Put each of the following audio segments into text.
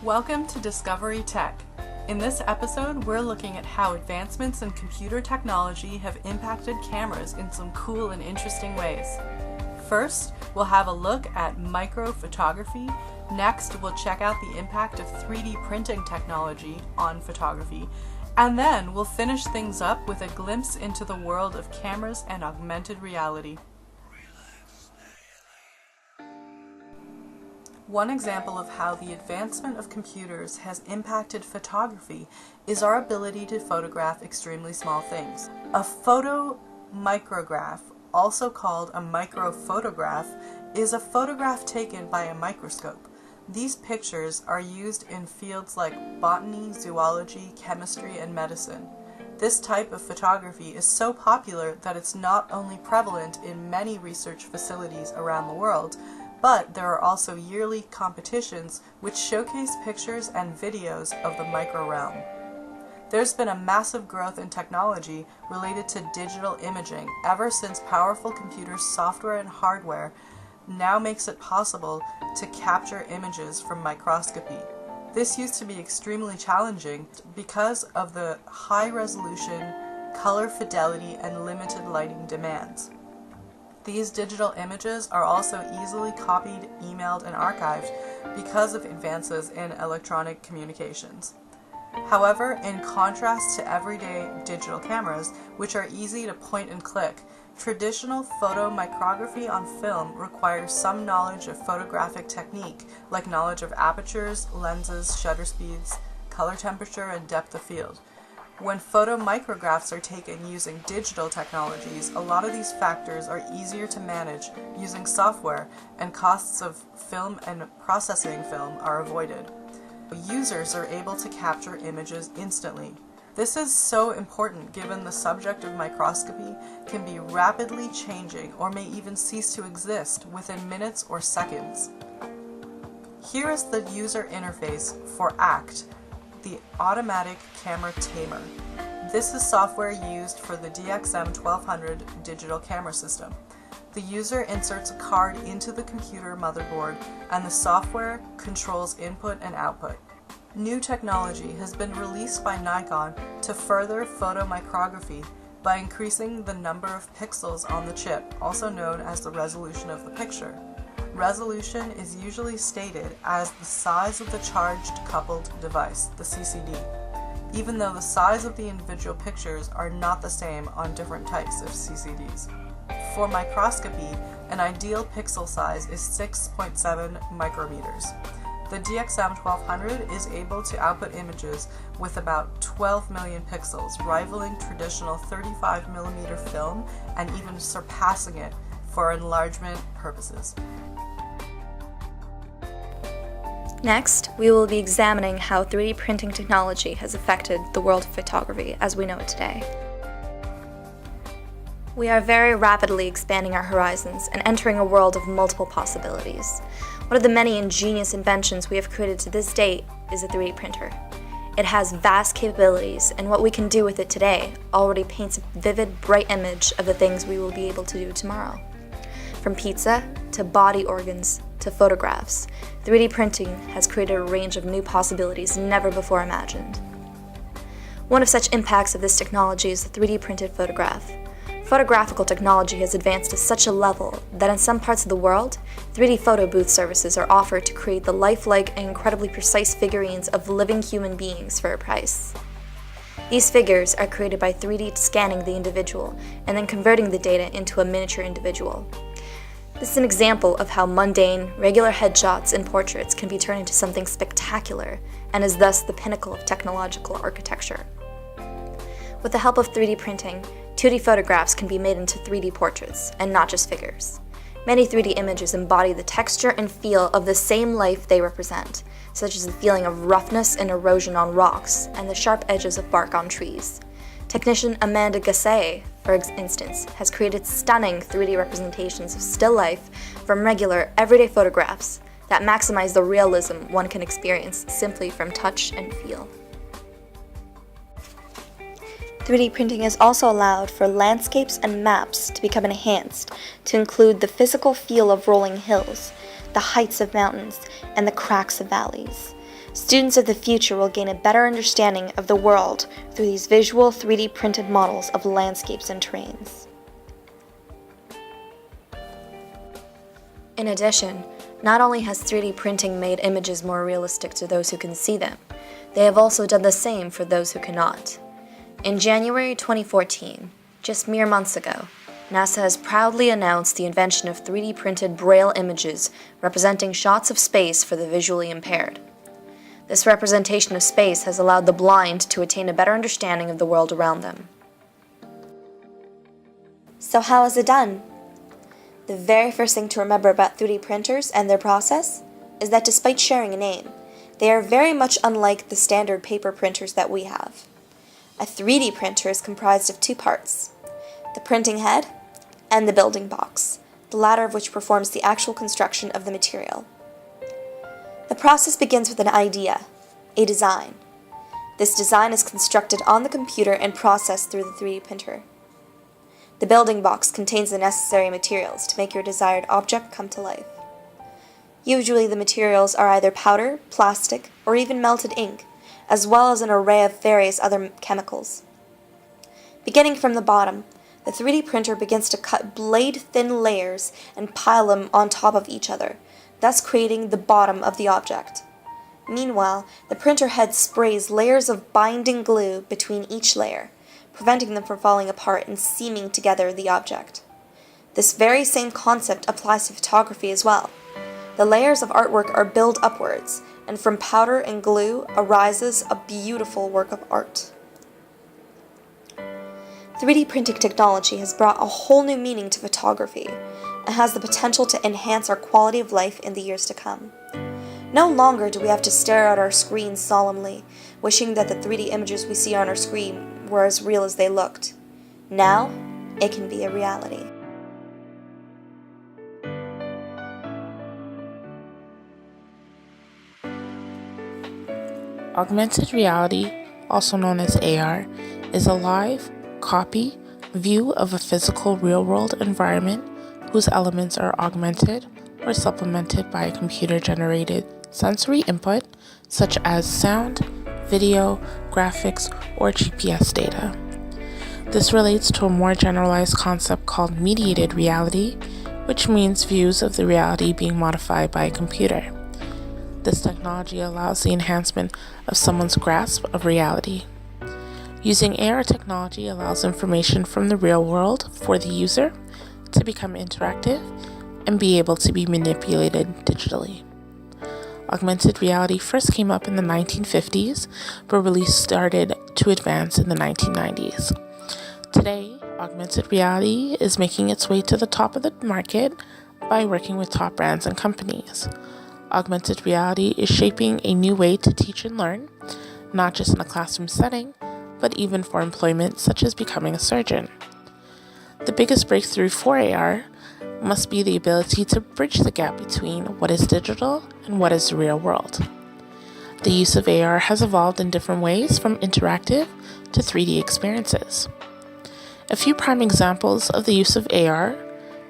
Welcome to Discovery Tech. In this episode, we're looking at how advancements in computer technology have impacted cameras in some cool and interesting ways. First, we'll have a look at microphotography. Next, we'll check out the impact of 3D printing technology on photography. And then we'll finish things up with a glimpse into the world of cameras and augmented reality. One example of how the advancement of computers has impacted photography is our ability to photograph extremely small things. A photomicrograph, also called a microphotograph, is a photograph taken by a microscope. These pictures are used in fields like botany, zoology, chemistry, and medicine. This type of photography is so popular that it's not only prevalent in many research facilities around the world, but there are also yearly competitions which showcase pictures and videos of the micro realm. There's been a massive growth in technology related to digital imaging ever since powerful computer software and hardware now makes it possible to capture images from microscopy. This used to be extremely challenging because of the high resolution, color fidelity, and limited lighting demands. These digital images are also easily copied, emailed, and archived because of advances in electronic communications. However, in contrast to everyday digital cameras, which are easy to point and click, traditional photomicrography on film requires some knowledge of photographic technique, like knowledge of apertures, lenses, shutter speeds, color temperature, and depth of field. When photomicrographs are taken using digital technologies, a lot of these factors are easier to manage using software, and costs of film and processing film are avoided. Users are able to capture images instantly. This is so important given the subject of microscopy can be rapidly changing or may even cease to exist within minutes or seconds. Here is the user interface for ACT, the Automatic Camera Tamer. This is software used for the DXM1200 digital camera system. The user inserts a card into the computer motherboard and the software controls input and output. New technology has been released by Nikon to further photomicrography by increasing the number of pixels on the chip, also known as the resolution of the picture. Resolution is usually stated as the size of the charged coupled device, the CCD, even though the size of the individual pictures are not the same on different types of CCDs. For microscopy, an ideal pixel size is 6.7 micrometers. The DXM1200 is able to output images with about 12 million pixels, rivaling traditional 35mm film and even surpassing it for enlargement purposes. Next, we will be examining how 3D printing technology has affected the world of photography as we know it today. We are very rapidly expanding our horizons and entering a world of multiple possibilities. One of the many ingenious inventions we have created to this date is a 3D printer. It has vast capabilities, and what we can do with it today already paints a vivid, bright image of the things we will be able to do tomorrow. From pizza to body organs to photographs, 3D printing has created a range of new possibilities never before imagined. One of such impacts of this technology is the 3D printed photograph. Photographical technology has advanced to such a level that in some parts of the world, 3D photo booth services are offered to create the lifelike and incredibly precise figurines of living human beings for a price. These figures are created by 3D scanning the individual and then converting the data into a miniature individual. This is an example of how mundane, regular headshots and portraits can be turned into something spectacular and is thus the pinnacle of technological architecture. With the help of 3D printing, 2D photographs can be made into 3D portraits, and not just figures. Many 3D images embody the texture and feel of the same life they represent, such as the feeling of roughness and erosion on rocks and the sharp edges of bark on trees. Technician Amanda Gassé, for instance, has created stunning 3D representations of still life from regular, everyday photographs that maximize the realism one can experience simply from touch and feel. 3D printing has also allowed for landscapes and maps to become enhanced to include the physical feel of rolling hills, the heights of mountains, and the cracks of valleys. Students of the future will gain a better understanding of the world through these visual 3D printed models of landscapes and terrains. In addition, not only has 3D printing made images more realistic to those who can see them, they have also done the same for those who cannot. In January 2014, just mere months ago, NASA has proudly announced the invention of 3D printed Braille images representing shots of space for the visually impaired. This representation of space has allowed the blind to attain a better understanding of the world around them. So how is it done? The very first thing to remember about 3D printers and their process is that despite sharing a name, they are very much unlike the standard paper printers that we have. A 3D printer is comprised of two parts, the printing head and the building box, the latter of which performs the actual construction of the material. The process begins with an idea, a design. This design is constructed on the computer and processed through the 3D printer. The building box contains the necessary materials to make your desired object come to life. Usually the materials are either powder, plastic, or even melted ink, as well as an array of various other chemicals. Beginning from the bottom, the 3D printer begins to cut blade-thin layers and pile them on top of each other, thus creating the bottom of the object. Meanwhile, the printer head sprays layers of binding glue between each layer, preventing them from falling apart and seaming together the object. This very same concept applies to photography as well. The layers of artwork are built upwards, and from powder and glue arises a beautiful work of art. 3D printing technology has brought a whole new meaning to photography and has the potential to enhance our quality of life in the years to come. No longer do we have to stare at our screens solemnly, wishing that the 3D images we see on our screen were as real as they looked. Now, it can be a reality. Augmented reality, also known as AR, is a live, copy, view of a physical real-world environment whose elements are augmented or supplemented by a computer-generated sensory input such as sound, video, graphics, or GPS data. This relates to a more generalized concept called mediated reality, which means views of the reality being modified by a computer. This technology allows the enhancement of someone's grasp of reality. Using AR technology allows information from the real world for the user to become interactive and be able to be manipulated digitally. Augmented reality first came up in the 1950s, but really started to advance in the 1990s. Today, augmented reality is making its way to the top of the market by working with top brands and companies. Augmented reality is shaping a new way to teach and learn, not just in a classroom setting, but even for employment such as becoming a surgeon. The biggest breakthrough for AR must be the ability to bridge the gap between what is digital and what is the real world. The use of AR has evolved in different ways from interactive to 3D experiences. A few prime examples of the use of AR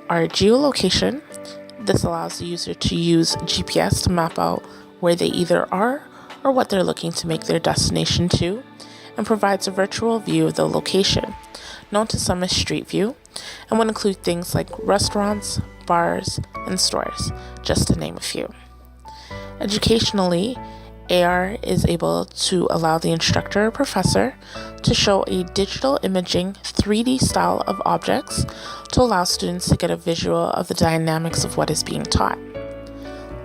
are geolocation. This allows the user to use GPS to map out where they either are or what they're looking to make their destination to, and provides a virtual view of the location, known to some as Street View, and would include things like restaurants, bars, and stores, just to name a few. Educationally, AR is able to allow the instructor or professor to show a digital imaging 3D style of objects to allow students to get a visual of the dynamics of what is being taught.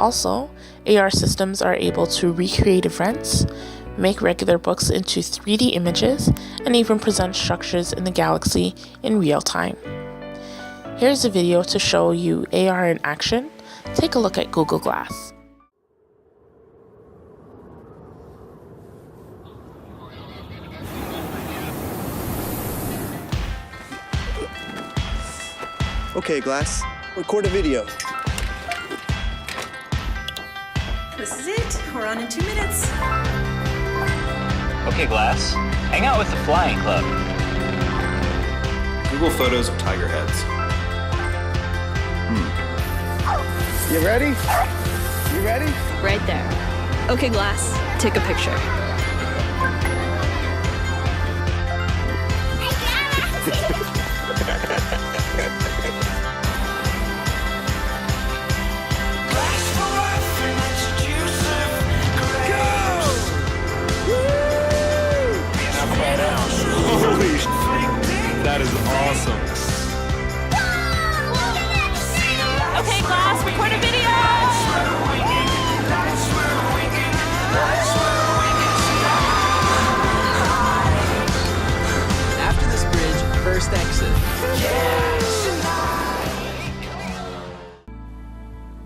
Also, AR systems are able to recreate events, make regular books into 3D images, and even present structures in the galaxy in real time. Here's a video to show you AR in action. Take a look at Google Glass. Okay, Glass, record a video. This is it. We're on in 2 minutes. Okay, Glass, hang out with the Flying Club. Google photos of tiger heads. You ready? You ready? Right there. Okay, Glass, take a picture. Holy sh**, that is awesome. Okay, class, record a video! After this bridge, first exit.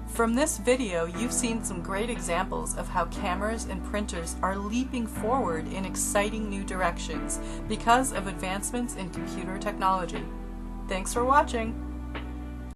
From this video, you've seen some great examples of how cameras and printers are leaping forward in exciting new directions because of advancements in computer technology. Thanks for watching!